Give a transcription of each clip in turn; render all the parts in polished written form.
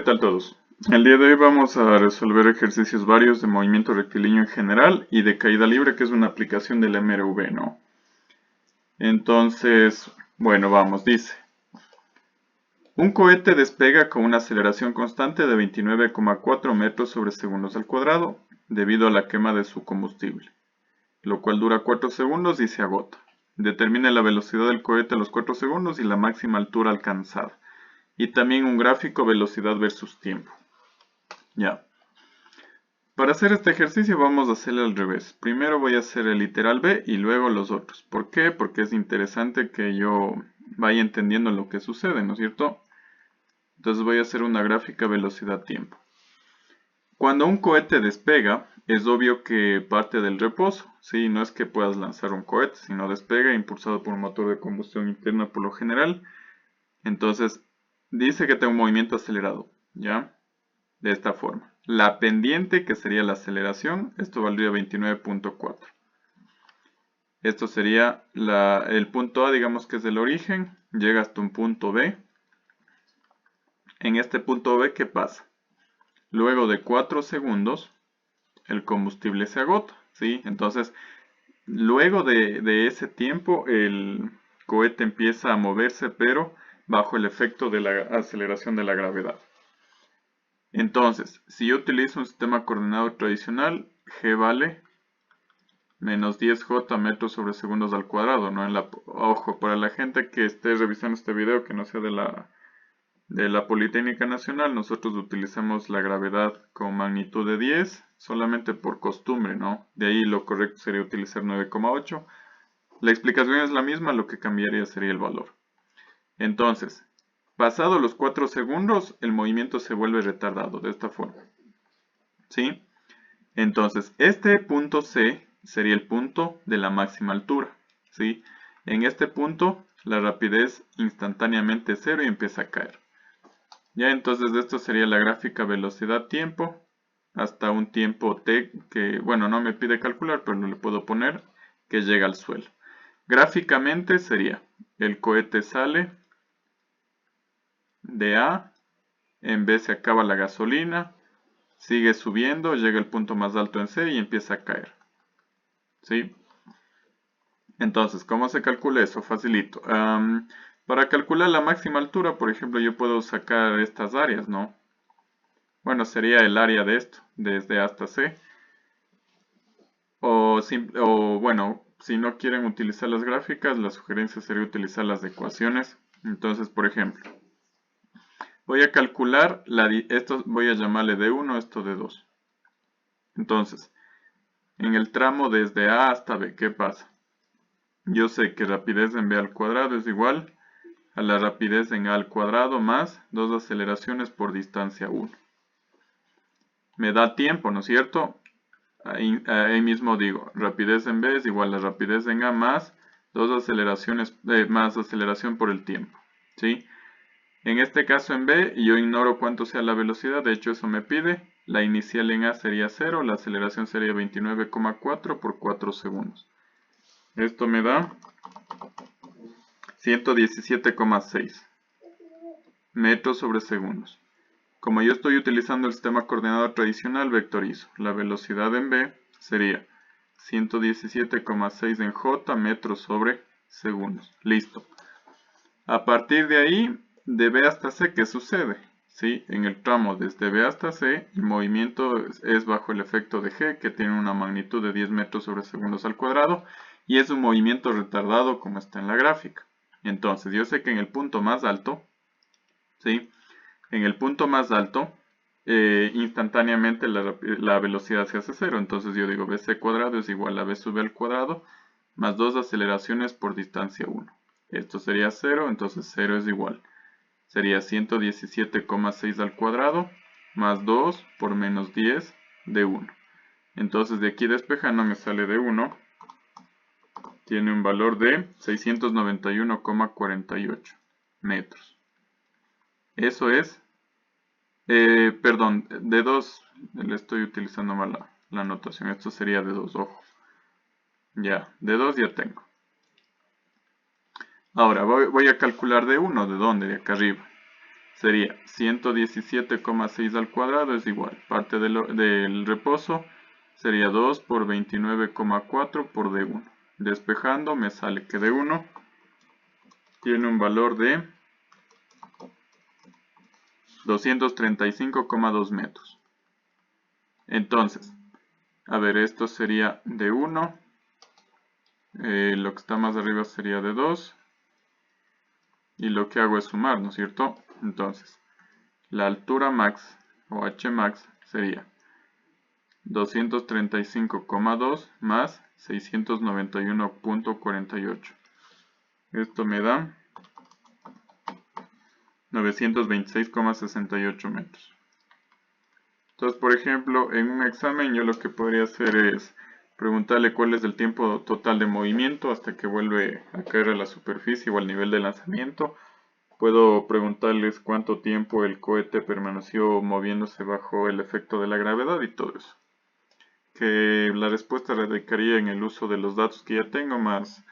tal todos? El día de hoy vamos a resolver ejercicios varios de movimiento rectilíneo en general y de caída libre, que es una aplicación del MRV, ¿no? Entonces, bueno, vamos, dice. Un cohete despega con una aceleración constante de 29,4 metros sobre segundos al cuadrado debido a la quema de su combustible, lo cual dura 4 segundos y se agota. Determine la velocidad del cohete a los 4 segundos y la máxima altura alcanzada. Y también un gráfico velocidad versus tiempo. Ya. Para hacer este ejercicio vamos a hacerlo al revés. Primero voy a hacer el literal B y luego los otros. ¿Por qué? Porque es interesante que yo vaya entendiendo lo que sucede, ¿no es cierto? Entonces voy a hacer una gráfica velocidad-tiempo. Cuando un cohete despega, es obvio que parte del reposo. ¿Sí? No es que puedas lanzar un cohete, sino despega impulsado por un motor de combustión interna por lo general. Entonces, dice que tengo un movimiento acelerado, ¿ya? De esta forma. La pendiente, que sería la aceleración, esto valdría 29,4. Esto sería el punto A, digamos que es el origen, llega hasta un punto B. En este punto B, ¿qué pasa? Luego de 4 segundos, el combustible se agota, ¿sí? Entonces, luego de ese tiempo, el cohete empieza a moverse, pero bajo el efecto de la aceleración de la gravedad. Entonces, si yo utilizo un sistema coordenado tradicional, G vale menos 10J metros sobre segundos al cuadrado, ¿no? Ojo, para la gente que esté revisando este video, que no sea de la Politécnica Nacional, nosotros utilizamos la gravedad con magnitud de 10, solamente por costumbre, ¿no? De ahí lo correcto sería utilizar 9,8. La explicación es la misma, lo que cambiaría sería el valor. Entonces, pasado los 4 segundos, el movimiento se vuelve retardado, de esta forma. ¿Sí? Entonces, este punto C sería el punto de la máxima altura. ¿Sí? En este punto, la rapidez instantáneamente es 0 y empieza a caer. Ya, entonces esto sería la gráfica velocidad-tiempo, hasta un tiempo t que, bueno, no me pide calcular, pero le puedo poner que llega al suelo. Gráficamente sería, el cohete sale de A, en B se acaba la gasolina, sigue subiendo, llega al punto más alto en C y empieza a caer. ¿Sí? Entonces, ¿cómo se calcula eso? Facilito. Para calcular la máxima altura, por ejemplo, yo puedo sacar estas áreas, ¿no? Bueno, sería el área de esto, desde A hasta C. O bueno, si no quieren utilizar las gráficas, la sugerencia sería utilizar las ecuaciones. Entonces, por ejemplo, voy a calcular, esto voy a llamarle D1, esto D2. Entonces, en el tramo desde A hasta B, ¿qué pasa? Yo sé que rapidez en B al cuadrado es igual a la rapidez en A al cuadrado más 2 aceleraciones por distancia 1. Me da tiempo, ¿no es cierto? Ahí mismo digo, rapidez en B es igual a rapidez en A más 2 aceleraciones, más aceleración por el tiempo. ¿Sí? En este caso en B, yo ignoro cuánto sea la velocidad, de hecho eso me pide. La inicial en A sería 0, la aceleración sería 29,4 por 4 segundos. Esto me da 117,6 metros sobre segundos. Como yo estoy utilizando el sistema coordenado tradicional, vectorizo. La velocidad en B sería 117,6 en J metros sobre segundos. Listo. A partir de ahí, de B hasta C, ¿qué sucede? ¿Sí? En el tramo desde B hasta C, el movimiento es bajo el efecto de G, que tiene una magnitud de 10 metros sobre segundos al cuadrado, y es un movimiento retardado como está en la gráfica. Entonces, yo sé que en el punto más alto, ¿sí? En el punto más alto, instantáneamente la velocidad se hace 0. Entonces yo digo bc cuadrado es igual a b sub al cuadrado más 2 aceleraciones por distancia 1. Esto sería 0, entonces 0 es igual. Sería 117,6 al cuadrado más 2 por menos 10 de 1. Entonces de aquí despejando me sale de 1. Tiene un valor de 691,48 metros. Eso es, perdón, de 2, le estoy utilizando mal la anotación, esto sería de 2, ojo. Ya, de 2 ya tengo. Ahora voy a calcular de 1, ¿de dónde? De acá arriba. sería 117,6 al cuadrado es igual. Parte del reposo sería 2 por 29,4 por D1. Despejando me sale que D1 tiene un valor de 235,2 metros. Entonces, a ver, esto sería D1. Lo que está más arriba sería D2. Y lo que hago es sumar, ¿no es cierto? Entonces, la altura max o Hmax sería 235,2 más 691,48. Esto me da 926,68 metros. Entonces, por ejemplo, en un examen yo lo que podría hacer es preguntarle cuál es el tiempo total de movimiento hasta que vuelve a caer a la superficie o al nivel de lanzamiento. Puedo preguntarles cuánto tiempo el cohete permaneció moviéndose bajo el efecto de la gravedad y todo eso. Que la respuesta radicaría en el uso de los datos que ya tengo más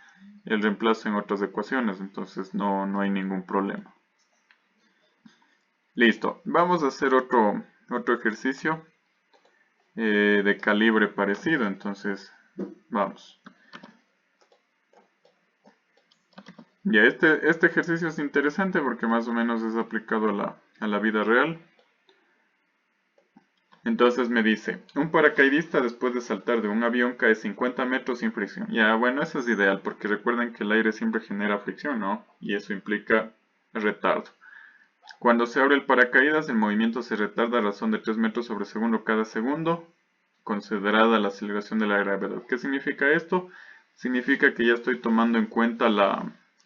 el reemplazo en otras ecuaciones, entonces no hay ningún problema. Listo, vamos a hacer otro ejercicio de calibre parecido, entonces vamos. Ya, este ejercicio es interesante porque más o menos es aplicado a la vida real. Entonces me dice, un paracaidista después de saltar de un avión cae 50 metros sin fricción. Ya, bueno, eso es ideal porque recuerden que el aire siempre genera fricción, ¿no? Y eso implica retardo. Cuando se abre el paracaídas, el movimiento se retarda a razón de 3 metros sobre segundo cada segundo, considerada la aceleración de la gravedad. ¿Qué significa esto? Significa que ya estoy tomando en cuenta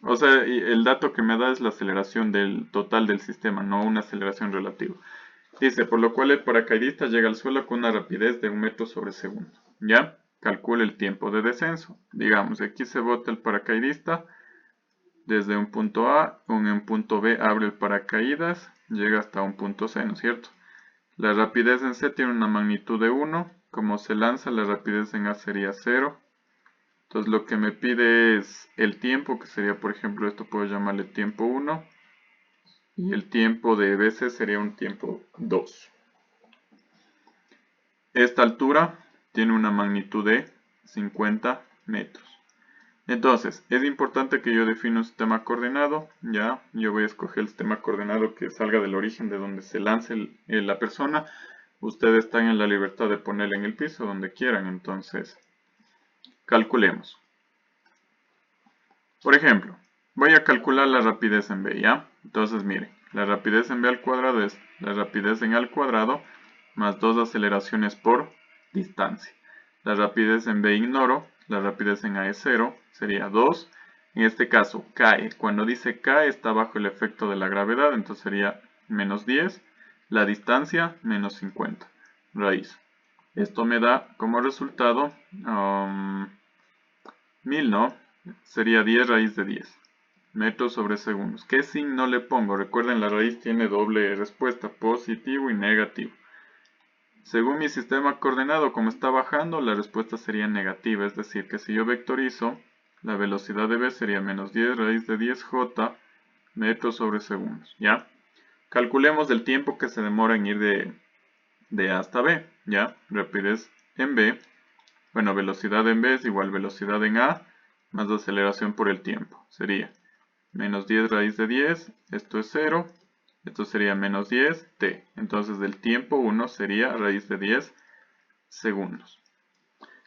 o sea, el dato que me da es la aceleración del total del sistema, no una aceleración relativa. Dice, por lo cual el paracaidista llega al suelo con una rapidez de 1 metro sobre segundo. ¿Ya? Calcula el tiempo de descenso. Digamos, aquí se bota el paracaidista desde un punto A, en un punto B abre el paracaídas, llega hasta un punto C, ¿no es cierto? La rapidez en C tiene una magnitud de 1. Como se lanza, la rapidez en A sería 0. Entonces lo que me pide es el tiempo, que sería, por ejemplo, esto puedo llamarle tiempo 1. Y el tiempo de BC sería un tiempo 2. Esta altura tiene una magnitud de 50 metros. Entonces, es importante que yo defina un sistema coordenado. Ya, yo voy a escoger el sistema coordenado que salga del origen de donde se lance la persona. Ustedes están en la libertad de ponerla en el piso donde quieran. Entonces, calculemos. Por ejemplo, voy a calcular la rapidez en B, ¿ya? Entonces, miren, la rapidez en B al cuadrado es la rapidez en A al cuadrado más 2 aceleraciones por distancia. La rapidez en B ignoro, la rapidez en A es 0, sería 2. En este caso, cae. Cuando dice cae está bajo el efecto de la gravedad, entonces sería menos 10. La distancia, menos 50. Raíz. Esto me da como resultado 1000, ¿no? Sería 10 raíz de 10 metros sobre segundos. ¿Qué signo le pongo? Recuerden, la raíz tiene doble respuesta, positivo y negativo. Según mi sistema coordenado, como está bajando, la respuesta sería negativa. Es decir, que si yo vectorizo, la velocidad de B sería menos 10 raíz de 10j metros sobre segundos. ¿Ya? Calculemos el tiempo que se demora en ir de A hasta B. ¿Ya? Rapidez en B. Bueno, velocidad en B es igual velocidad en A más aceleración por el tiempo. Sería menos 10 raíz de 10, esto es 0, esto sería menos 10 t. Entonces el tiempo 1 sería raíz de 10 segundos.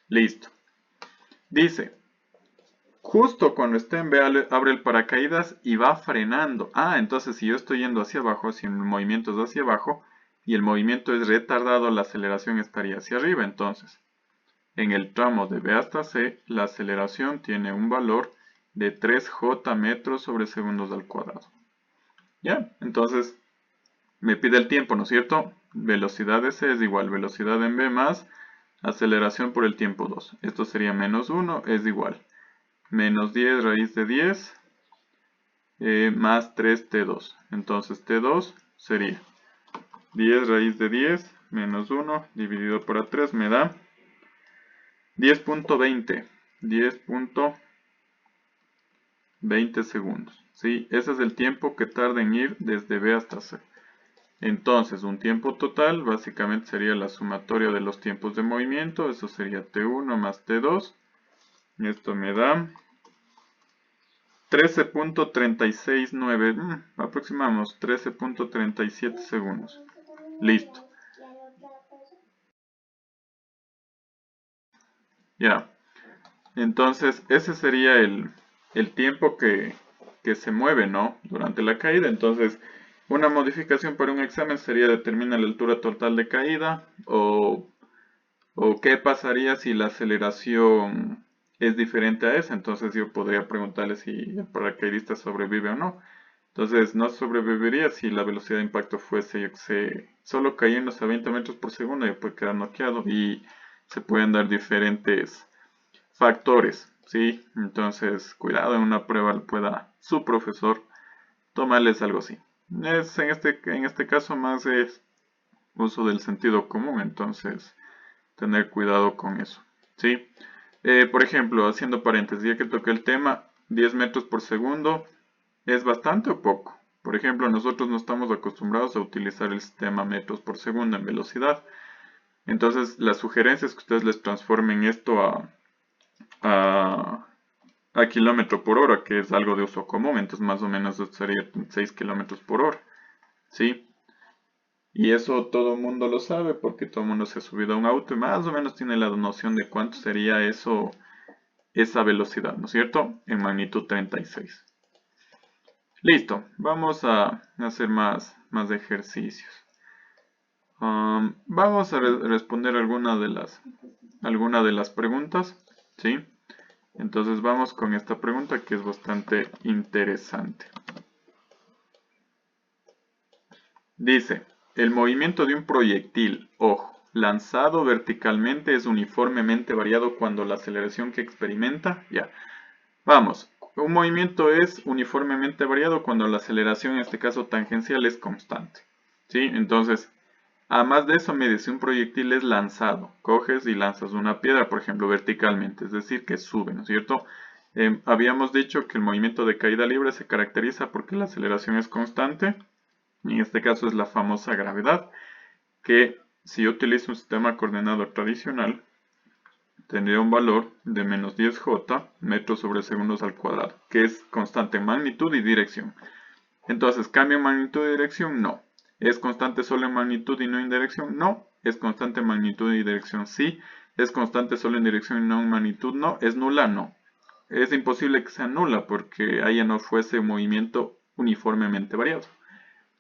Listo. Dice, justo cuando esté en B abre el paracaídas y va frenando. Ah, entonces si yo estoy yendo hacia abajo, si el movimiento es hacia abajo y el movimiento es retardado, la aceleración estaría hacia arriba. Entonces, en el tramo de B hasta C, la aceleración tiene un valor de 3j metros sobre segundos al cuadrado. ¿Ya? Entonces, me pide el tiempo, ¿no es cierto? Velocidad de C es igual velocidad en B más aceleración por el tiempo 2. Esto sería menos 1, es igual menos 10 raíz de 10 más 3t2. Entonces, t2 sería 10 raíz de 10 menos 1 dividido por A3 me da 10.20. 10.20 segundos. ¿Sí? Ese es el tiempo que tarda en ir desde B hasta C. Entonces, un tiempo total básicamente sería la sumatoria de los tiempos de movimiento. Eso sería T1 más T2. Y esto me da 13.369, aproximamos 13.37 segundos. Listo. Ya. Entonces, ese sería el tiempo que se mueve, ¿no? Durante la caída. Entonces, una modificación para un examen sería determinar la altura total de caída o qué pasaría si la aceleración es diferente a esa. Entonces, yo podría preguntarle si el paracaidista sobrevive o no. Entonces, no sobreviviría si la velocidad de impacto fuese, yo que sé, solo cayendo a 20 metros por segundo y puede quedar noqueado y se pueden dar diferentes factores, ¿sí? Entonces, cuidado, en una prueba pueda su profesor tomarles algo así. En este caso más es uso del sentido común, entonces tener cuidado con eso, ¿sí? Por ejemplo, haciendo paréntesis, ya que toqué el tema, 10 metros por segundo, ¿es bastante o poco? Por ejemplo, nosotros no estamos acostumbrados a utilizar el sistema metros por segundo en velocidad. Entonces, la sugerencia es que ustedes les transformen esto a kilómetro por hora, que es algo de uso común. Entonces, más o menos esto sería 6 kilómetros por hora. ¿Sí? Y eso todo el mundo lo sabe porque todo el mundo se ha subido a un auto y más o menos tiene la noción de cuánto sería eso, esa velocidad, ¿no es cierto? En magnitud 36. Listo, vamos a hacer más ejercicios. Vamos a responder alguna de las preguntas, ¿sí? Entonces vamos con esta pregunta que es bastante interesante. Dice, el movimiento de un proyectil, ojo, lanzado verticalmente es uniformemente variado cuando la aceleración que experimenta, ya. Vamos, un movimiento es uniformemente variado cuando la aceleración, en este caso tangencial, es constante. ¿Sí? Entonces, además de eso, me dice un proyectil es lanzado. Coges y lanzas una piedra, por ejemplo, verticalmente, es decir, que sube, ¿no es cierto? Habíamos dicho que el movimiento de caída libre se caracteriza porque la aceleración es constante. En este caso es la famosa gravedad, que si yo utilizo un sistema coordenado tradicional, tendría un valor de menos 10J metros sobre segundos al cuadrado, que es constante en magnitud y dirección. Entonces, ¿cambia en magnitud y dirección? No. ¿Es constante solo en magnitud y no en dirección? No. ¿Es constante en magnitud y dirección? Sí. ¿Es constante solo en dirección y no en magnitud? No. ¿Es nula? No. Es imposible que sea nula porque ahí no fuese un movimiento uniformemente variado.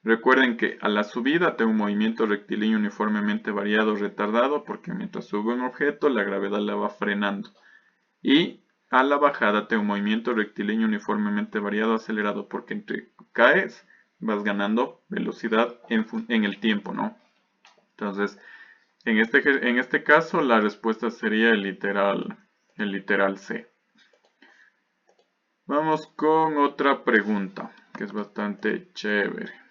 Recuerden que a la subida tengo un movimiento rectilíneo uniformemente variado retardado porque mientras sube un objeto la gravedad la va frenando. Y a la bajada tengo un movimiento rectilíneo uniformemente variado acelerado porque entre caes vas ganando velocidad en el tiempo, ¿no? Entonces, en este caso la respuesta sería el literal C. Vamos con otra pregunta que es bastante chévere.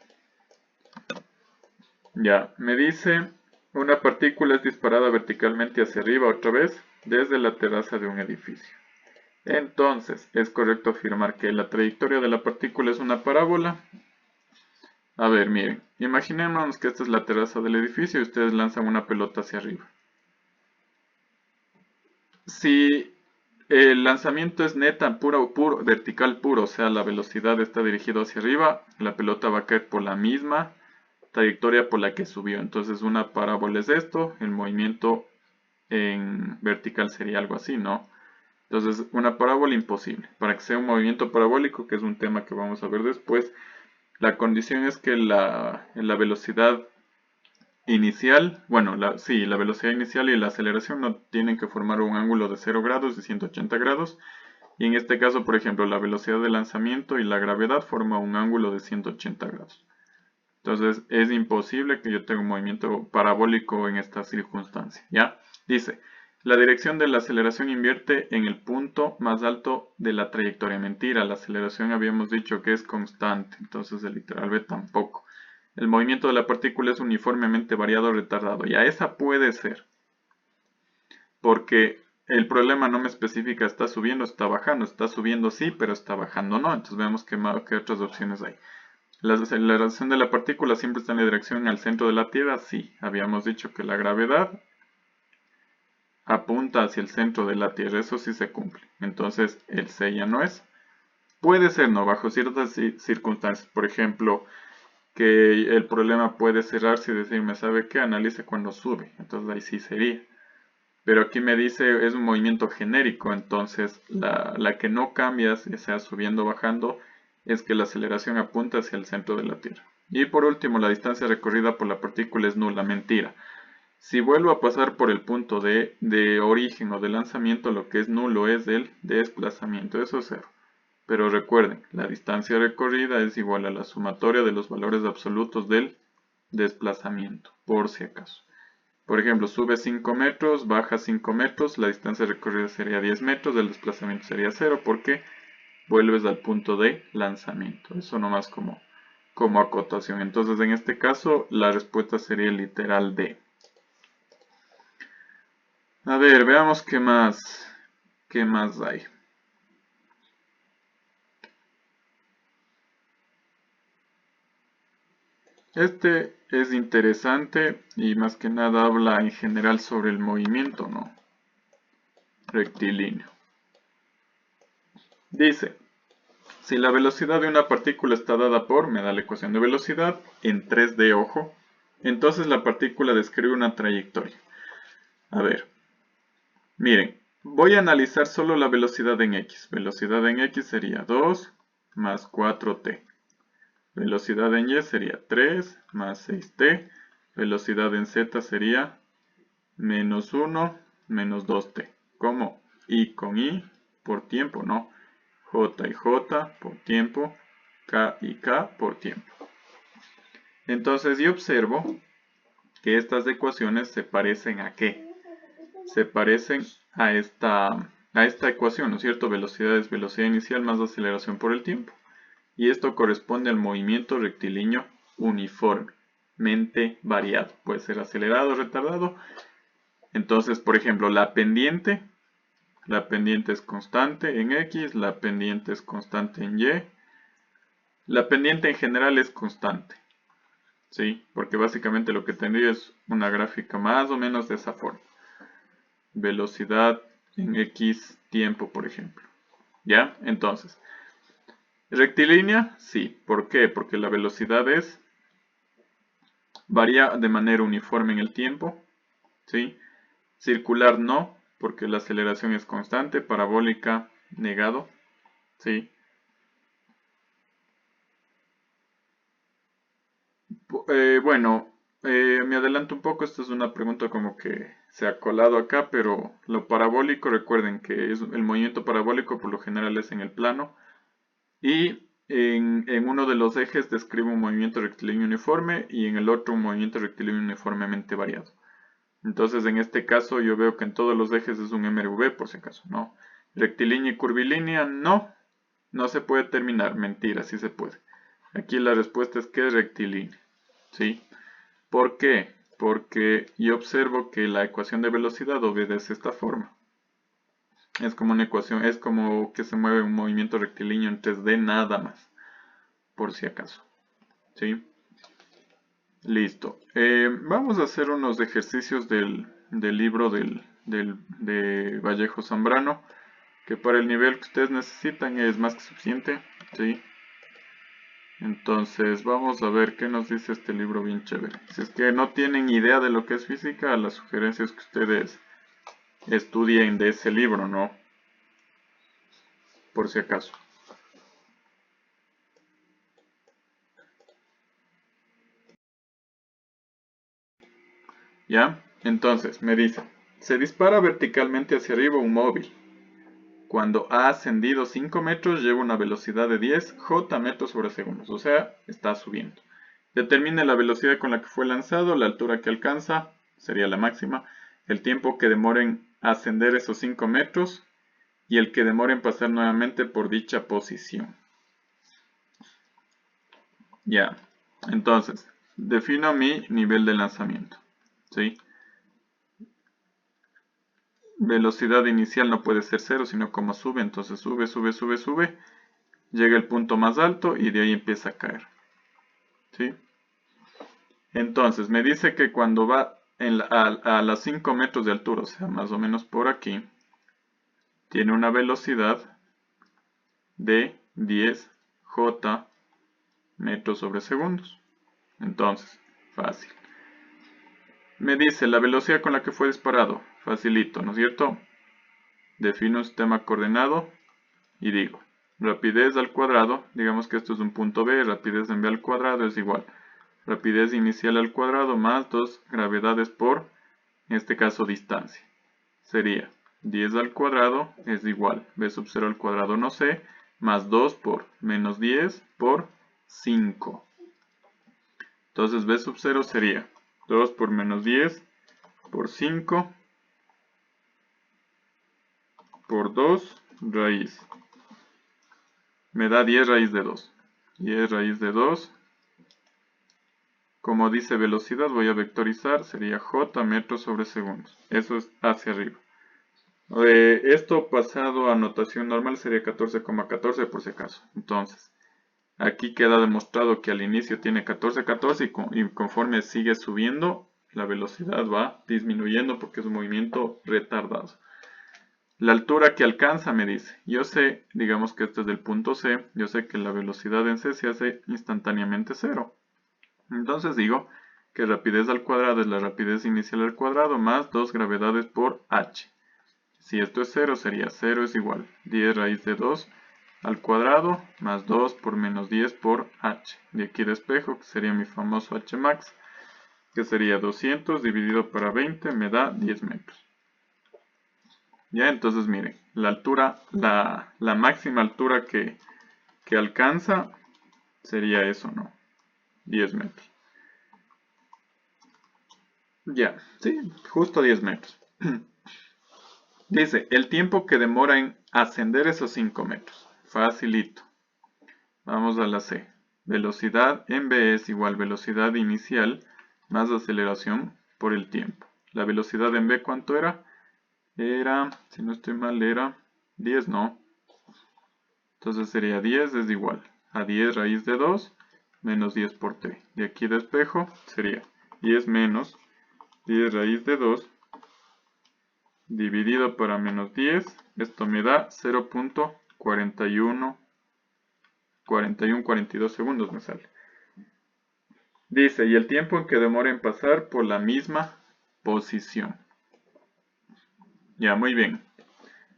Ya, me dice, una partícula es disparada verticalmente hacia arriba otra vez desde la terraza de un edificio. Entonces, es correcto afirmar que la trayectoria de la partícula es una parábola. A ver, miren, imaginémonos que esta es la terraza del edificio y ustedes lanzan una pelota hacia arriba. Si el lanzamiento es neta, vertical puro, o sea, la velocidad está dirigida hacia arriba, la pelota va a caer por la misma trayectoria por la que subió. Entonces una parábola es esto, el movimiento en vertical sería algo así, ¿no? Entonces una parábola imposible. Para que sea un movimiento parabólico, que es un tema que vamos a ver después, la condición es que la velocidad inicial, bueno, la velocidad inicial y la aceleración no tienen que formar un ángulo de 0 grados y 180 grados. Y en este caso, por ejemplo, la velocidad de lanzamiento y la gravedad forman un ángulo de 180 grados. Entonces es imposible que yo tenga un movimiento parabólico en esta circunstancia, ¿ya? Dice, la dirección de la aceleración invierte en el punto más alto de la trayectoria. Mentira, la aceleración habíamos dicho que es constante, entonces el literal B tampoco. El movimiento de la partícula es uniformemente variado o retardado. Ya esa puede ser, porque el problema no me especifica está subiendo o está bajando. Está subiendo sí, pero está bajando no. Entonces vemos qué otras opciones hay. ¿La aceleración de la partícula siempre está en la dirección al centro de la Tierra? Sí, habíamos dicho que la gravedad apunta hacia el centro de la Tierra, eso sí se cumple. Entonces el C ya no es. Puede ser no, bajo ciertas circunstancias. Por ejemplo, que el problema puede cerrarse y decirme, ¿sabe qué? Analice cuando sube. Entonces ahí sí sería. Pero aquí me dice, es un movimiento genérico, entonces la que no cambia, ya sea subiendo o bajando, es que la aceleración apunta hacia el centro de la Tierra. Y por último, la distancia recorrida por la partícula es nula, mentira. Si vuelvo a pasar por el punto de origen o de lanzamiento, lo que es nulo es el desplazamiento, eso es cero. Pero recuerden, la distancia recorrida es igual a la sumatoria de los valores absolutos del desplazamiento, por si acaso. Por ejemplo, sube 5 metros, baja 5 metros, la distancia recorrida sería 10 metros, el desplazamiento sería 0 porque vuelves al punto de lanzamiento. Eso nomás como acotación. Entonces, en este caso, la respuesta sería el literal D. A ver, veamos qué más hay. Este es interesante y más que nada habla en general sobre el movimiento, ¿no? Rectilíneo. Dice, si la velocidad de una partícula está dada por, me da la ecuación de velocidad, en 3D, ojo, entonces la partícula describe una trayectoria. A ver, miren, voy a analizar solo la velocidad en X. Velocidad en X sería 2 más 4t. Velocidad en Y sería 3 más 6t. Velocidad en Z sería menos 1 menos 2t. ¿Cómo? I con I por tiempo, ¿no? J y J por tiempo. K y K por tiempo. Entonces yo observo que estas ecuaciones se parecen ¿a qué? Se parecen a esta ecuación, ¿no es cierto? Velocidad es velocidad inicial más aceleración por el tiempo. Y esto corresponde al movimiento rectilíneo uniformemente variado. Puede ser acelerado o retardado. Entonces, por ejemplo, la pendiente es constante en X, la pendiente es constante en Y. La pendiente en general es constante. ¿Sí? Porque básicamente lo que tendría es una gráfica más o menos de esa forma. Velocidad en X tiempo, por ejemplo. ¿Ya? Entonces, rectilínea, sí. ¿Por qué? Porque la velocidad varía de manera uniforme en el tiempo. ¿Sí? Circular no, porque la aceleración es constante. Parabólica, negado. ¿Sí? Bueno, me adelanto un poco, esta es una pregunta como que se ha colado acá, pero lo parabólico, recuerden que es el movimiento parabólico por lo general es en el plano y en uno de los ejes describe un movimiento rectilíneo uniforme y en el otro un movimiento rectilíneo uniformemente variado. Entonces en este caso yo veo que en todos los ejes es un MRV por si acaso, ¿no? Rectilínea y curvilínea, no se puede terminar, mentira, sí se puede. Aquí la respuesta es que es rectilínea. ¿Sí? ¿Por qué? Porque yo observo que la ecuación de velocidad obedece esta forma. Es como una ecuación, es como que se mueve un movimiento rectilíneo en 3D nada más, por si acaso. ¿Sí? Listo. Vamos a hacer unos ejercicios del libro de Vallejo Zambrano, que para el nivel que ustedes necesitan es más que suficiente. ¿Sí? Entonces vamos a ver qué nos dice este libro bien chévere. Si es que no tienen idea de lo que es física, las sugerencias que ustedes estudien de ese libro, ¿no? Por si acaso. ¿Ya? Entonces, me dice, se dispara verticalmente hacia arriba un móvil. Cuando ha ascendido 5 metros lleva una velocidad de 10 J metros sobre segundos, o sea, está subiendo. Determine la velocidad con la que fue lanzado, la altura que alcanza, sería la máxima, el tiempo que demora en ascender esos 5 metros y el que demora en pasar nuevamente por dicha posición. Ya, entonces, defino mi nivel de lanzamiento. ¿Sí? Velocidad inicial no puede ser 0, sino como sube, entonces sube, sube, sube, sube. Llega el punto más alto y de ahí empieza a caer. ¿sí? Entonces, me dice que cuando va a las 5 metros de altura, o sea, más o menos por aquí, tiene una velocidad de 10 j metros sobre segundos. Entonces, fácil. Me dice la velocidad con la que fue disparado. Facilito, ¿no es cierto? Defino un sistema coordenado y digo, rapidez al cuadrado, digamos que esto es un punto B, rapidez en B al cuadrado es igual. Rapidez inicial al cuadrado más 2 gravedades por, en este caso, distancia. Sería 10 al cuadrado es igual, B sub 0 al cuadrado no sé, más 2 por menos 10 por 5. Entonces B sub 0 sería 2 por menos 10 por 5 por 2 raíz. Me da 10 raíz de 2. 10 raíz de 2. Como dice velocidad, voy a vectorizar, sería j metros sobre segundos. Eso es hacia arriba. Esto pasado a notación normal sería 14,14 por si acaso. Entonces, aquí queda demostrado que al inicio tiene 14,14 y conforme sigue subiendo, la velocidad va disminuyendo porque es un movimiento retardado. La altura que alcanza me dice, yo sé, digamos que este es del punto C, yo sé que la velocidad en C se hace instantáneamente 0. Entonces digo que rapidez al cuadrado es la rapidez inicial al cuadrado más 2 gravedades por h. Si esto es 0, sería 0 es igual 10 raíz de 2 al cuadrado más 2 por menos 10 por h. De aquí despejo, que sería mi famoso h max, que sería 200 dividido para 20, me da 10 metros. Ya, entonces miren, la altura, la máxima altura que alcanza sería eso, ¿no? 10 metros. Ya, sí, justo 10 metros. Dice, el tiempo que demora en ascender esos 5 metros. Facilito. Vamos a la C. Velocidad en v es igual velocidad inicial más aceleración por el tiempo. La velocidad en v, ¿cuánto era? Era, si no estoy mal, era 10, ¿no? Entonces sería 10 es igual a 10 raíz de 2 menos 10 por t. De aquí despejo sería 10 menos 10 raíz de 2 dividido para menos 10. Esto me da 0.41, 42 segundos me sale. Dice, y el tiempo en que demora en pasar por la misma posición. Ya, muy bien.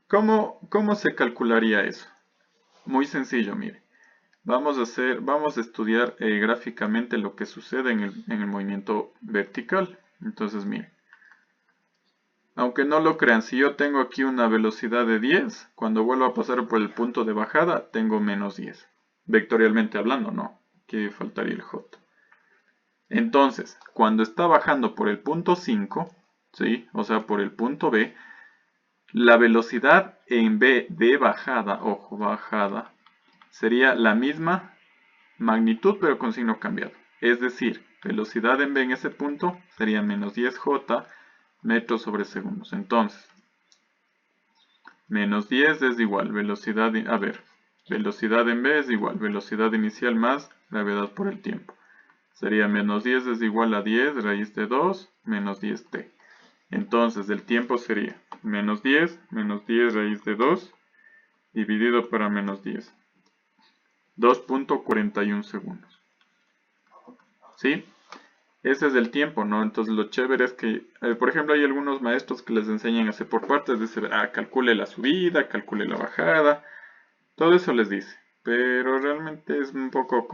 ¿Cómo se calcularía eso? Muy sencillo, mire. Vamos a estudiar gráficamente lo que sucede en el movimiento vertical. Entonces, mire. Aunque no lo crean, si yo tengo aquí una velocidad de 10, cuando vuelvo a pasar por el punto de bajada, tengo menos 10. Vectorialmente hablando, no. Aquí faltaría el j. Entonces, cuando está bajando por el punto 5, ¿sí? O sea, por el punto B, la velocidad en B de bajada, ojo, bajada, sería la misma magnitud pero con signo cambiado. Es decir, velocidad en B en ese punto sería menos 10j metros sobre segundos. Entonces, menos 10 es igual velocidad, velocidad en B es igual velocidad inicial más gravedad por el tiempo. Sería menos 10 es igual a 10 raíz de 2 menos 10t. Entonces el tiempo sería menos 10 raíz de 2 dividido para menos 10. 2.41 segundos. ¿Sí? Ese es el tiempo, ¿no? Entonces lo chévere es que, por ejemplo, hay algunos maestros que les enseñan a hacer por partes, dice, calcule la subida, calcule la bajada, todo eso les dice. Pero realmente es un poco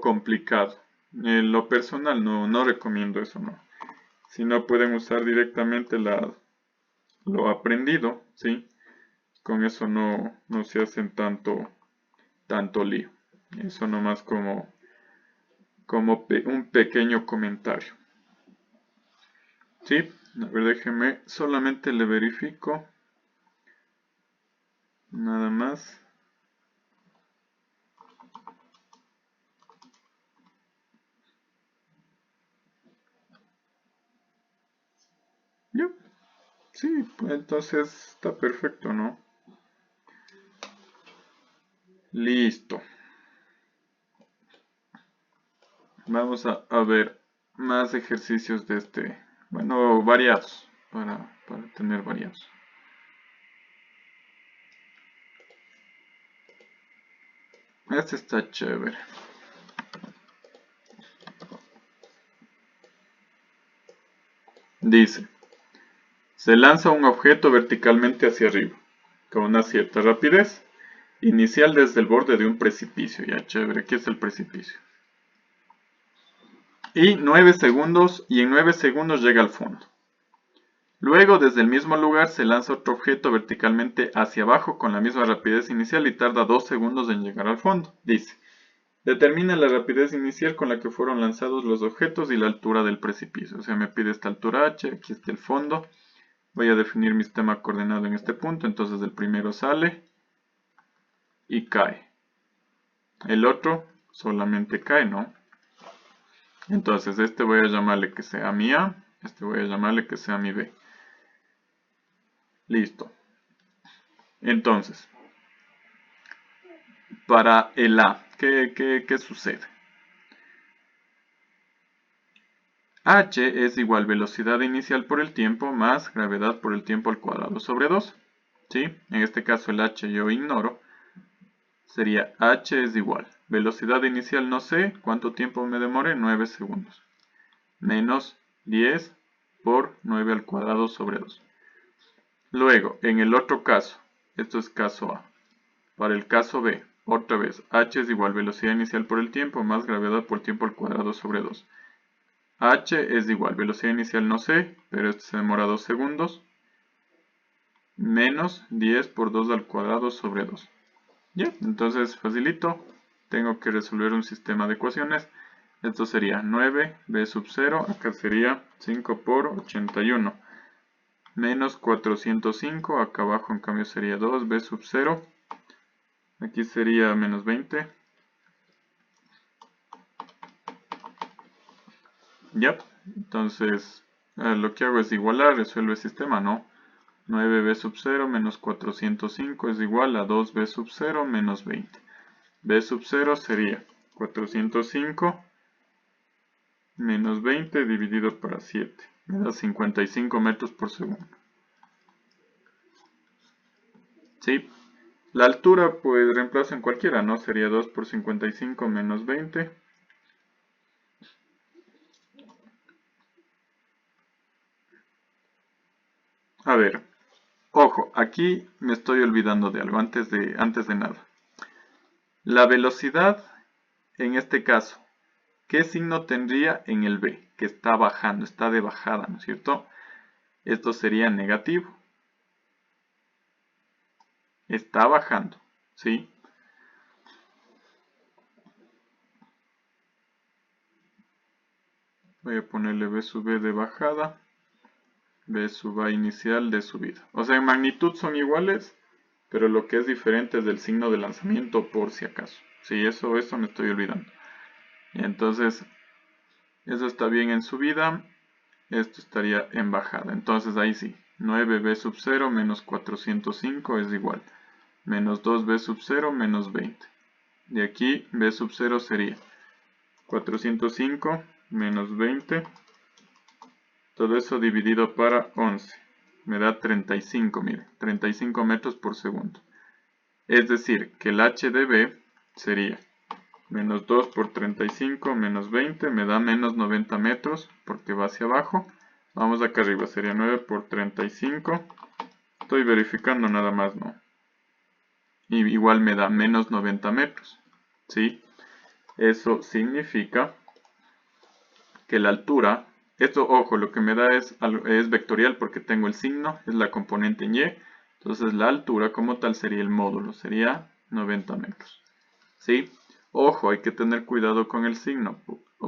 complicado. En lo personal no recomiendo eso, ¿no? Si no pueden usar directamente lo aprendido, ¿sí? Con eso no se hacen tanto lío. Eso nomás como un pequeño comentario. ¿Sí? A ver, déjeme, solamente le verifico. Nada más. Yep. Sí, pues entonces está perfecto, ¿no? Listo. Vamos a ver más ejercicios de este, bueno, variados, para tener variados. Este está chévere. Dice, se lanza un objeto verticalmente hacia arriba, con una cierta rapidez, inicial desde el borde de un precipicio. Ya, chévere, aquí es el precipicio. Y en 9 segundos llega al fondo. Luego, desde el mismo lugar, se lanza otro objeto verticalmente hacia abajo con la misma rapidez inicial y tarda 2 segundos en llegar al fondo. Dice, determina la rapidez inicial con la que fueron lanzados los objetos y la altura del precipicio. O sea, me pide esta altura h, aquí está el fondo. Voy a definir mi sistema coordenado en este punto, entonces el primero sale y cae. El otro solamente cae, ¿no? Entonces este voy a llamarle que sea mi A, este voy a llamarle que sea mi B. Listo. Entonces, para el A, ¿qué sucede? H es igual velocidad inicial por el tiempo más gravedad por el tiempo al cuadrado sobre 2. ¿Sí? En este caso el H yo ignoro. Sería H es igual. Velocidad inicial no sé. ¿Cuánto tiempo me demore? 9 segundos. Menos 10 por 9 al cuadrado sobre 2. Luego, en el otro caso, esto es caso A. Para el caso B, otra vez, H es igual velocidad inicial por el tiempo más gravedad por tiempo al cuadrado sobre 2. H es igual, velocidad inicial no sé, pero este se demora 2 segundos, menos 10 por 2 al cuadrado sobre 2. Ya, entonces facilito, tengo que resolver un sistema de ecuaciones. Esto sería 9b sub 0, acá sería 5 por 81, menos 405, acá abajo en cambio sería 2b sub 0, aquí sería menos 20. Ya, entonces lo que hago es igualar, resuelve el sistema, ¿no? 9b sub 0 menos 405 es igual a 2b sub 0 menos 20. b sub 0 sería 405 menos 20 dividido para 7. Me da 55 metros por segundo. ¿Sí? La altura pues reemplazo en cualquiera, ¿no? Sería 2 por 55 menos 20. A ver, ojo, aquí me estoy olvidando de algo antes de nada. La velocidad, en este caso, ¿qué signo tendría en el B? Que está bajando, está de bajada, ¿no es cierto? Esto sería negativo. Está bajando, ¿sí? Voy a ponerle B sub B de bajada, B sub A inicial de subida. O sea, en magnitud son iguales, pero lo que es diferente es del signo de lanzamiento por si acaso. Sí, eso me estoy olvidando. Y entonces, eso está bien en subida, esto estaría en bajada. Entonces ahí sí, 9b sub 0 menos 405 es igual. Menos 2b sub 0 menos 20. De aquí b sub 0 sería 405 menos 20. Todo eso dividido para 11. Me da 35, mire, 35 metros por segundo. Es decir, que el h de b sería menos 2 por 35 menos 20, me da menos 90 metros porque va hacia abajo. Vamos acá arriba, sería 9 por 35. Estoy verificando nada más, ¿no? Y igual me da menos 90 metros. ¿Sí? Eso significa que la altura, esto, ojo, lo que me da es vectorial porque tengo el signo, es la componente en y. Entonces la altura como tal sería el módulo, sería 90 metros. ¿Sí? Ojo, hay que tener cuidado con el signo.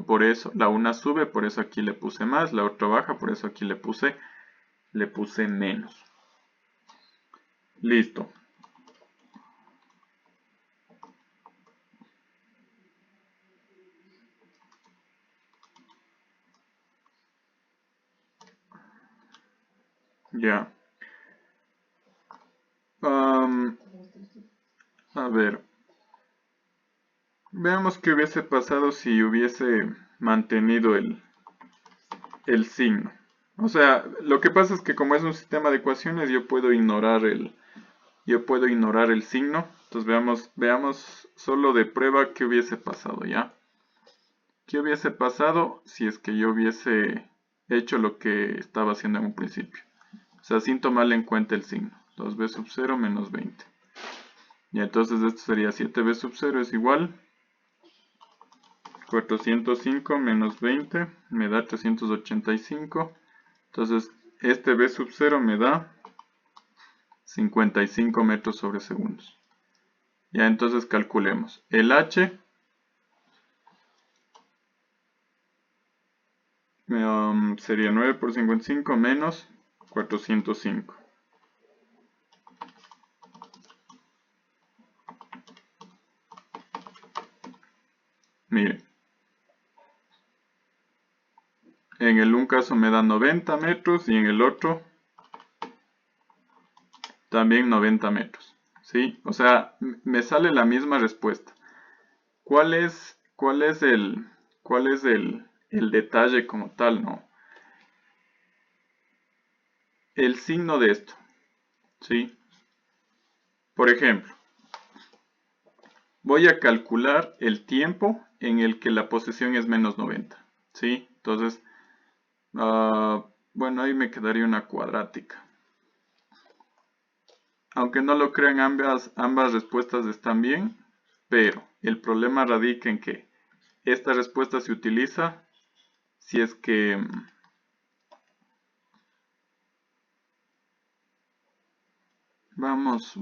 Por eso, la una sube, por eso aquí le puse más, la otra baja, por eso aquí le puse menos. Listo. Ya. A ver. Veamos qué hubiese pasado si hubiese mantenido el signo. O sea, lo que pasa es que como es un sistema de ecuaciones, yo puedo ignorar el signo. Entonces veamos solo de prueba qué hubiese pasado, ¿ya? ¿Qué hubiese pasado si es que yo hubiese hecho lo que estaba haciendo en un principio? O sea, sin tomarle en cuenta el signo. 2b sub 0 menos 20. Y entonces esto sería 7b sub 0 es igual 405 menos 20 me da 385. Entonces este b sub 0 me da 55 metros sobre segundos. Ya entonces calculemos. El h sería 9 por 55 menos 405. Miren. En el un caso me da 90 metros y en el otro también 90 metros. ¿Sí? O sea, me sale la misma respuesta. ¿Cuál es el detalle como tal? No. El signo de esto. ¿Sí? Por ejemplo, voy a calcular el tiempo en el que la posición es menos 90. ¿Sí? Entonces, bueno, ahí me quedaría una cuadrática. Aunque no lo crean, ambas respuestas están bien, pero el problema radica en que esta respuesta se utiliza si es que vamos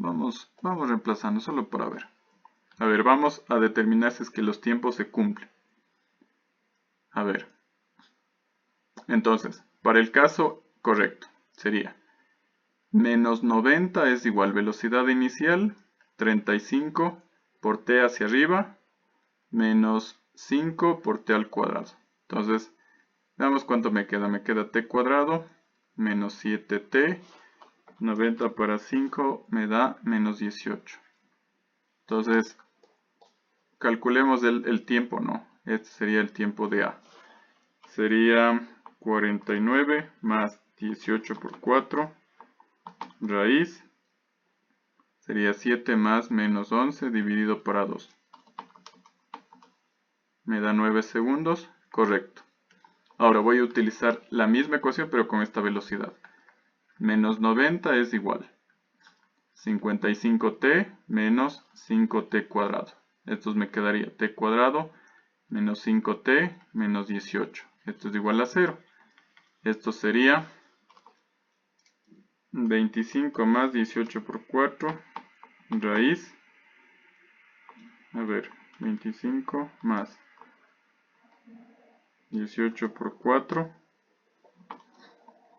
reemplazando solo para ver. A ver, vamos a determinar si es que los tiempos se cumplen. A ver. Entonces, para el caso correcto, sería menos 90 es igual velocidad inicial, 35 por t hacia arriba, menos 5 por t al cuadrado. Entonces, veamos cuánto me queda. Me queda t cuadrado menos 7t. 90 para 5 me da menos 18. Entonces, calculemos el tiempo, ¿no? Este sería el tiempo de A. Sería 49 más 18 por 4. Raíz. Sería 7 más menos 11 dividido para 2. Me da 9 segundos. Correcto. Ahora voy a utilizar la misma ecuación pero con esta velocidad. Menos 90 es igual 55t menos 5t cuadrado. Esto me quedaría t cuadrado menos 5t menos 18. Esto es igual a 0. Esto sería 25 más 18 por 4 raíz. A ver, 25 más 18 por 4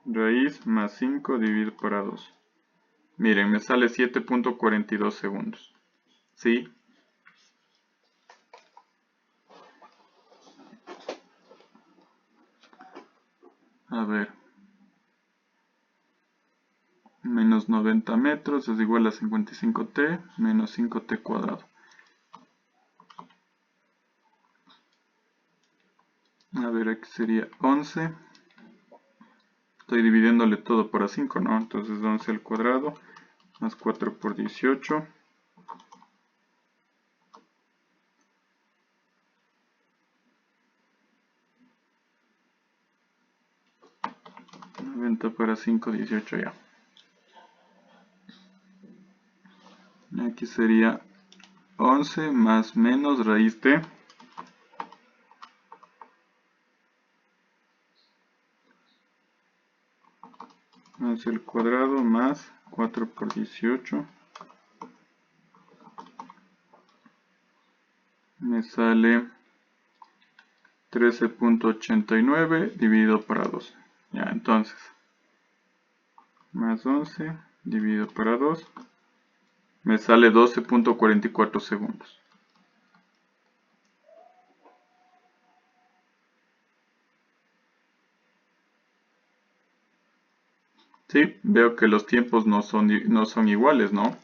raíz más 5 dividido para 2. Miren, me sale 7.42 segundos. ¿Sí? A ver. Menos 90 metros es igual a 55t menos 5t cuadrado. A ver, aquí sería 11. Estoy dividiéndole todo para 5, ¿no? Entonces 11 al cuadrado más 4 por 18. Para 5, 18 ya. Aquí sería 11 más menos raíz de 11 al cuadrado más 4 por 18. Me sale 13.89 dividido para 2. Ya, entonces, más 11 dividido para 2. Me sale 12.44 segundos. Sí, veo que los tiempos no son iguales, ¿no?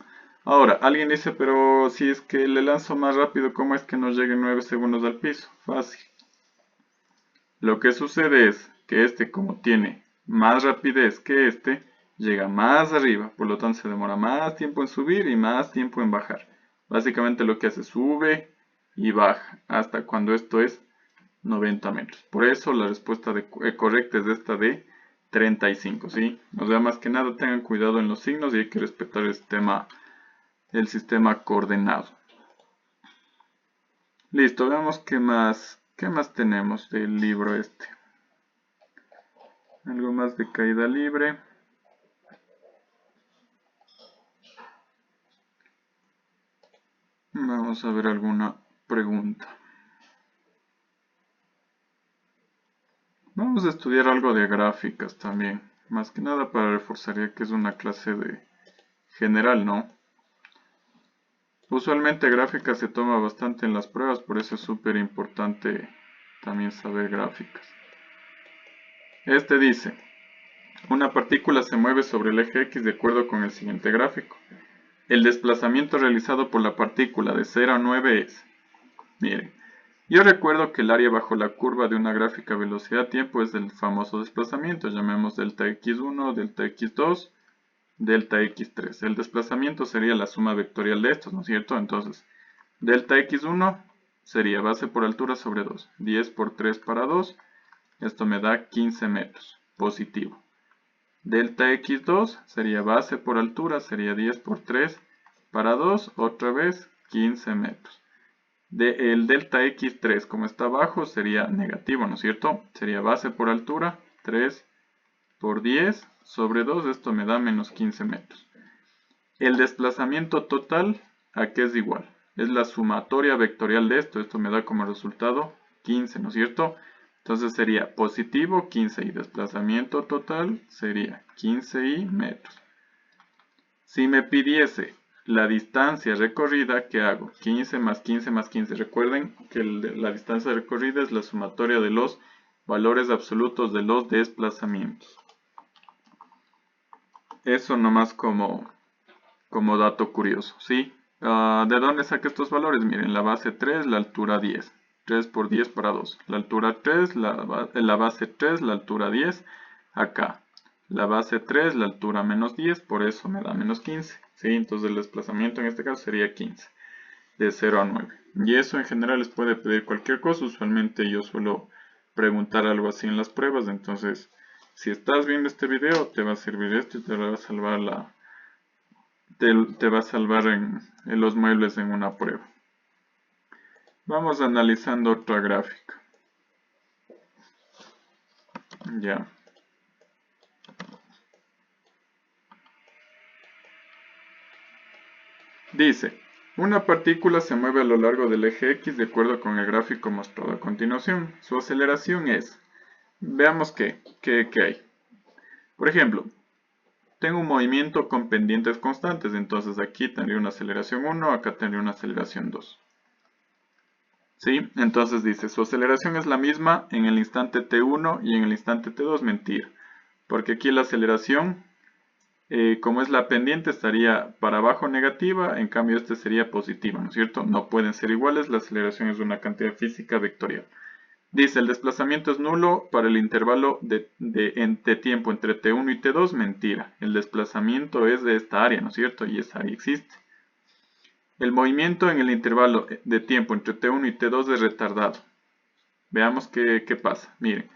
Ahora, alguien dice, pero si es que le lanzo más rápido, ¿cómo es que no llegue 9 segundos al piso? Fácil. Lo que sucede es que este, como tiene más rapidez que este, llega más arriba, por lo tanto se demora más tiempo en subir y más tiempo en bajar. Básicamente lo que hace, sube y baja hasta cuando esto es 90 metros. Por eso la respuesta correcta es esta de 35, ¿sí? O sea, más que nada tengan cuidado en los signos y hay que respetar el sistema coordenado. Listo, veamos qué más tenemos del libro este. Algo más de caída libre. Vamos a ver alguna pregunta. Vamos a estudiar algo de gráficas también. Más que nada para reforzar ya que es una clase de general, ¿no? Usualmente gráficas se toma bastante en las pruebas, por eso es súper importante también saber gráficas. Este dice, una partícula se mueve sobre el eje X de acuerdo con el siguiente gráfico. El desplazamiento realizado por la partícula de 0 a 9 es, miren, yo recuerdo que el área bajo la curva de una gráfica velocidad-tiempo es el famoso desplazamiento, llamemos delta x1, delta x2, delta x3. El desplazamiento sería la suma vectorial de estos, ¿no es cierto? Entonces, delta x1 sería base por altura sobre 2. 10 por 3 para 2, esto me da 15 metros, positivo. Delta x2 sería base por altura, sería 10 por 3 para 2, otra vez 15 metros. El delta x3, como está abajo, sería negativo, ¿no es cierto? Sería base por altura, 3 por 10 sobre 2, esto me da menos 15 metros. El desplazamiento total, ¿a qué es igual? Es la sumatoria vectorial de esto me da como resultado 15, ¿no es cierto? Entonces sería positivo 15 y desplazamiento total sería 15i metros. Si me pidiese la distancia recorrida, ¿qué hago? 15 más 15 más 15. Recuerden que la distancia recorrida es la sumatoria de los valores absolutos de los desplazamientos. Eso nomás como dato curioso, ¿sí? ¿De dónde saqué estos valores? Miren, la base 3, la altura 10. 3 por 10 para 2. La altura 3, la base 3, la altura 10. Acá, la base 3, la altura menos 10, por eso me da menos 15. ¿Sí? Entonces el desplazamiento en este caso sería 15, de 0 a 9. Y eso en general les puede pedir cualquier cosa. Usualmente yo suelo preguntar algo así en las pruebas. Entonces, si estás viendo este video, te va a servir esto y te va a salvar te va a salvar en los muebles en una prueba. Vamos analizando otra gráfica. Ya. Dice, una partícula se mueve a lo largo del eje X de acuerdo con el gráfico mostrado a continuación. Su aceleración es, veamos qué hay. Por ejemplo, tengo un movimiento con pendientes constantes, entonces aquí tendría una aceleración 1, acá tendría una aceleración 2. ¿Sí? Entonces dice, su aceleración es la misma en el instante t1 y en el instante t2, mentira. Porque aquí la aceleración, como es la pendiente, estaría para abajo negativa, en cambio este sería positiva, ¿no es cierto? No pueden ser iguales, la aceleración es una cantidad física vectorial. Dice, el desplazamiento es nulo para el intervalo de tiempo entre t1 y t2, mentira. El desplazamiento es de esta área, ¿no es cierto? Y esa área existe. El movimiento en el intervalo de tiempo entre t1 y t2 es retardado. Veamos qué pasa. Miren,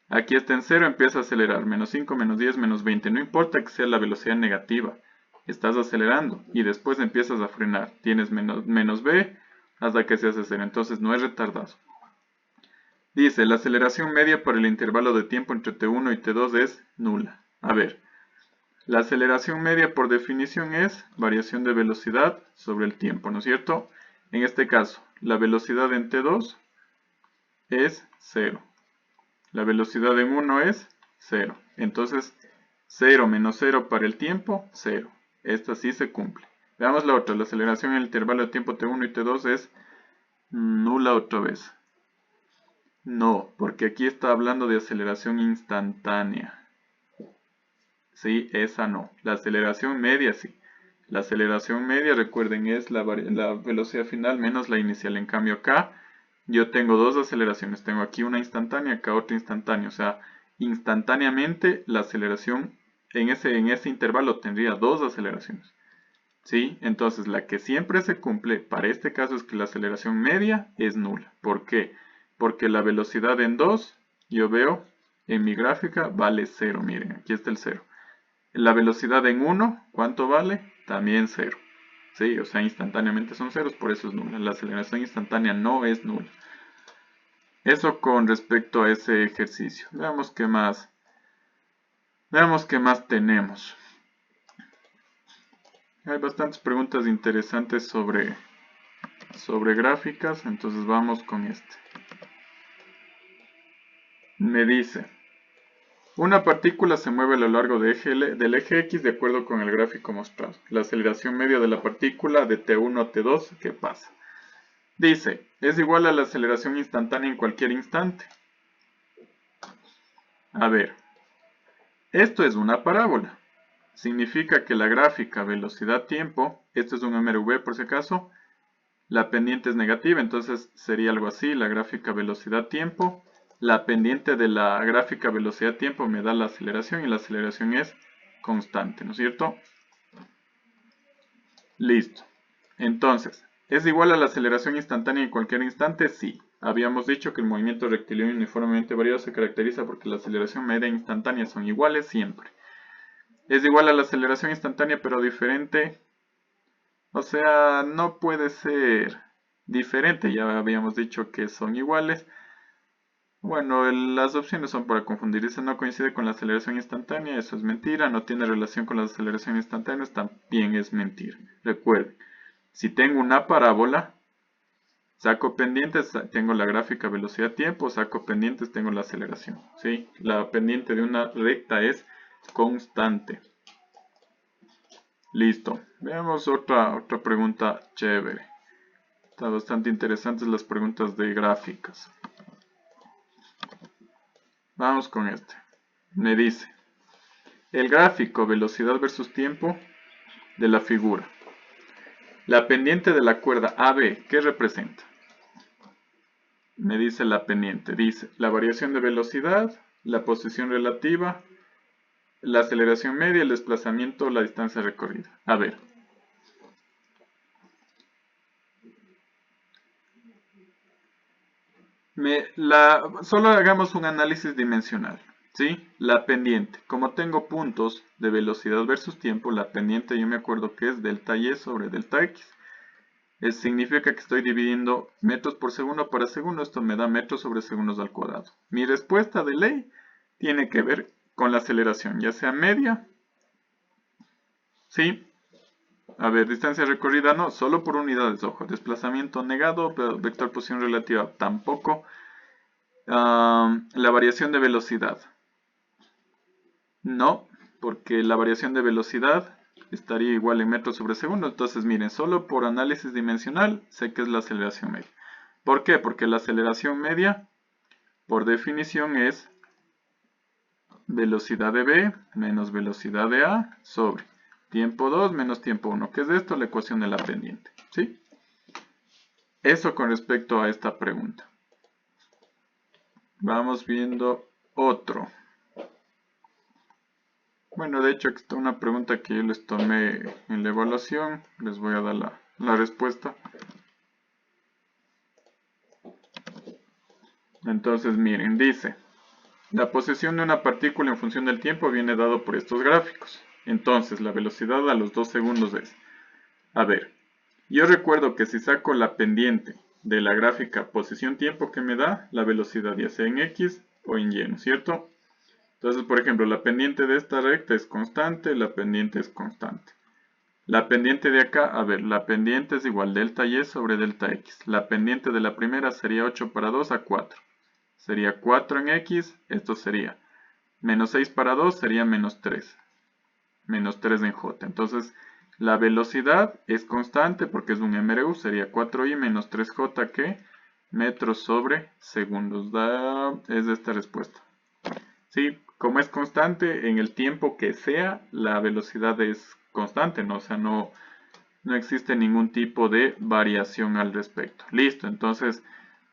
aquí está en 0, empieza a acelerar. Menos 5, menos 10, menos 20. No importa que sea la velocidad negativa. Estás acelerando y después empiezas a frenar. Tienes menos b hasta que se hace 0. Entonces no es retardado. Dice, la aceleración media por el intervalo de tiempo entre t1 y t2 es nula. A ver, la aceleración media por definición es variación de velocidad sobre el tiempo, ¿no es cierto? En este caso, la velocidad en t2 es 0. La velocidad en 1 es 0. Entonces, 0 menos 0 para el tiempo, 0. Esta sí se cumple. Veamos la otra. La aceleración en el intervalo de tiempo t1 y t2 es nula otra vez. No, porque aquí está hablando de aceleración instantánea. Sí, esa no. La aceleración media sí. La aceleración media, recuerden, es la velocidad final menos la inicial. En cambio acá yo tengo dos aceleraciones. Tengo aquí una instantánea, acá otra instantánea. O sea, instantáneamente la aceleración en ese intervalo tendría dos aceleraciones. ¿Sí? Entonces la que siempre se cumple para este caso es que la aceleración media es nula. ¿Por qué? Porque la velocidad en 2, yo veo en mi gráfica, vale 0. Miren, aquí está el 0. La velocidad en 1, ¿cuánto vale? También 0. ¿Sí? O sea, instantáneamente son ceros, por eso es nula. La aceleración instantánea no es nula. Eso con respecto a ese ejercicio. Veamos qué más. Veamos qué más tenemos. Hay bastantes preguntas interesantes sobre gráficas, entonces vamos con este. Me dice, una partícula se mueve a lo largo del eje X de acuerdo con el gráfico mostrado. La aceleración media de la partícula de T1 a T2, ¿qué pasa? Dice, es igual a la aceleración instantánea en cualquier instante. A ver, esto es una parábola. Significa que la gráfica velocidad-tiempo, esto es un MRV por si acaso, la pendiente es negativa, entonces sería algo así, la gráfica velocidad-tiempo. La pendiente de la gráfica velocidad-tiempo me da la aceleración y la aceleración es constante, ¿no es cierto? Listo. Entonces, ¿es igual a la aceleración instantánea en cualquier instante? Sí. Habíamos dicho que el movimiento rectilíneo uniformemente variado se caracteriza porque la aceleración media e instantánea son iguales siempre. ¿Es igual a la aceleración instantánea pero diferente? O sea, no puede ser diferente, ya habíamos dicho que son iguales. Bueno, las opciones son para confundir. Dice no coincide con la aceleración instantánea, eso es mentira. No tiene relación con las aceleraciones instantáneas, también es mentira. Recuerden, si tengo una parábola, saco pendientes, tengo la gráfica velocidad-tiempo, saco pendientes, tengo la aceleración. ¿Sí? La pendiente de una recta es constante. Listo. Veamos otra pregunta chévere. Están bastante interesantes las preguntas de gráficas. Vamos con este. Me dice, el gráfico velocidad versus tiempo de la figura. La pendiente de la cuerda AB, ¿qué representa? Me dice la pendiente. Dice la variación de velocidad, la posición relativa, la aceleración media, el desplazamiento, la distancia recorrida. A ver. Solo hagamos un análisis dimensional. ¿Sí? La pendiente. Como tengo puntos de velocidad versus tiempo, la pendiente yo me acuerdo que es delta y sobre delta x. Significa que estoy dividiendo metros por segundo para segundo. Esto me da metros sobre segundos al cuadrado. Mi respuesta de ley tiene que ver con la aceleración, ya sea media. ¿Sí? A ver, distancia recorrida no, solo por unidades, ojo. Desplazamiento negado, vector posición relativa tampoco. La variación de velocidad. No, porque la variación de velocidad estaría igual en metros sobre segundo. Entonces, miren, solo por análisis dimensional sé que es la aceleración media. ¿Por qué? Porque la aceleración media, por definición, es velocidad de B menos velocidad de A sobre tiempo 2 menos tiempo 1. ¿Qué es esto? La ecuación de la pendiente. ¿Sí? Eso con respecto a esta pregunta. Vamos viendo otro. Bueno, de hecho, aquí está una pregunta que yo les tomé en la evaluación. Les voy a dar la respuesta. Entonces, miren, dice, la posición de una partícula en función del tiempo viene dado por estos gráficos. Entonces, la velocidad a los 2 segundos es, a ver, yo recuerdo que si saco la pendiente de la gráfica posición-tiempo que me da, la velocidad ya sea en X o en Y, ¿no es cierto? Entonces, por ejemplo, la pendiente de esta recta es constante, la pendiente es constante. La pendiente de acá, a ver, la pendiente es igual delta Y sobre delta X. La pendiente de la primera sería 8 para 2 a 4. Sería 4 en X, esto sería menos 6 para 2 sería menos 3. Menos 3 en J. Entonces, la velocidad es constante porque es un MRU, sería 4i menos 3j que metros sobre segundos. Es esta respuesta. Sí, como es constante, en el tiempo que sea, la velocidad es constante, ¿no? O sea, no existe ningún tipo de variación al respecto. Listo, entonces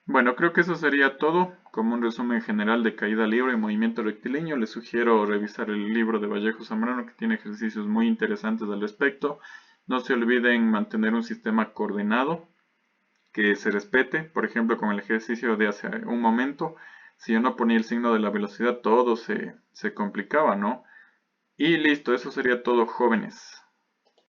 Bueno, creo que eso sería todo. Como un resumen general de caída libre y movimiento rectilíneo, les sugiero revisar el libro de Vallejo Zambrano que tiene ejercicios muy interesantes al respecto. No se olviden mantener un sistema coordinado que se respete. Por ejemplo, con el ejercicio de hace un momento, si yo no ponía el signo de la velocidad, todo se complicaba, ¿no? Y listo, eso sería todo, jóvenes.